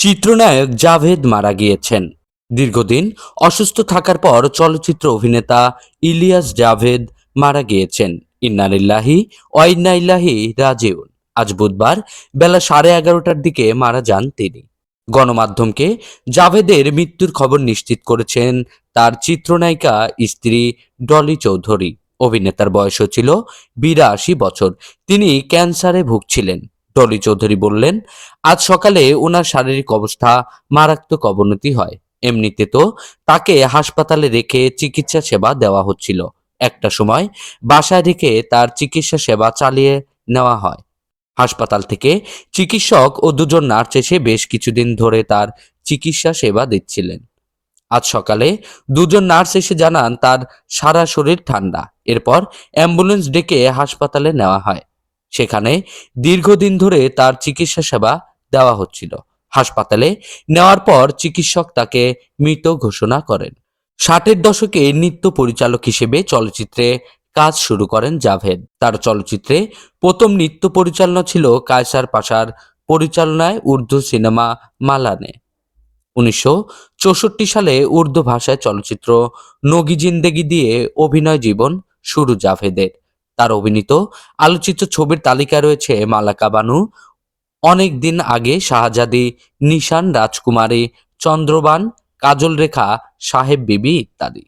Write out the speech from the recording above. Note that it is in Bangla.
চিত্রনায়ক জাভেদ মারা গিয়েছেন। দীর্ঘদিন অসুস্থ থাকার পর চলচ্চিত্র অভিনেতা ইলিয়াস জাভেদ মারা গিয়েছেন। ইন্না লিল্লাহি ওয়া ইন্না ইলাইহি রাজিউন। আজ বুধবার বেলা 11:30টার দিকে মারা যান তিনি। গণমাধ্যমকে জাভেদের মৃত্যুর খবর নিশ্চিত করেছেন তার চিত্রনায়িকা স্ত্রী ডলি চৌধুরী। অভিনেতার বয়সও ছিল 82 বছর। তিনি ক্যান্সারে ভুগছিলেন। ডলি চৌধুরী বললেন, আজ সকালে ওনার শারীরিক অবস্থা মারাত্মক অবনতি হয়। এমনিতে তো তাকে হাসপাতালে রেখে চিকিৎসা সেবা দেওয়া হচ্ছিল। একটা সময় বাসায় রেখে তার চিকিৎসা সেবা চালিয়ে নেওয়া হয়। হাসপাতাল থেকে চিকিৎসক ও দুজন নার্স এসে বেশ কিছুদিন ধরে তার চিকিৎসা সেবা দিচ্ছিলেন। আজ সকালে দুজন নার্স এসে জানান তার সারা শরীর ঠান্ডা। এরপর অ্যাম্বুলেন্স ডেকে হাসপাতালে নেওয়া হয়। সেখানে দীর্ঘদিন ধরে তার চিকিৎসা সেবা দেওয়া হচ্ছিল। হাসপাতালে নেওয়ার পর চিকিৎসক তাকে মৃত ঘোষণা করেন। 60-এর দশকে নৃত্য পরিচালক হিসেবে চলচ্চিত্রে কাজ শুরু করেন জাভেদ। তার চলচ্চিত্রে প্রথম নৃত্য পরিচালনা ছিল কায়সার পাশার পরিচালনায় উর্দু সিনেমা মালানে। 1964 সালে উর্দু ভাষায় চলচ্চিত্র নগি জিন্দেগি দিয়ে অভিনয় জীবন শুরু জাভেদের। তার অভিনীত আলোচিত ছবির তালিকায় রয়েছে মালাকা বানু, অনেক দিন আগে, শাহজাদি, নিশান রাজকুমারী, চন্দ্রবান, কাজল রেখা, সাহেব বিবি ইত্যাদি।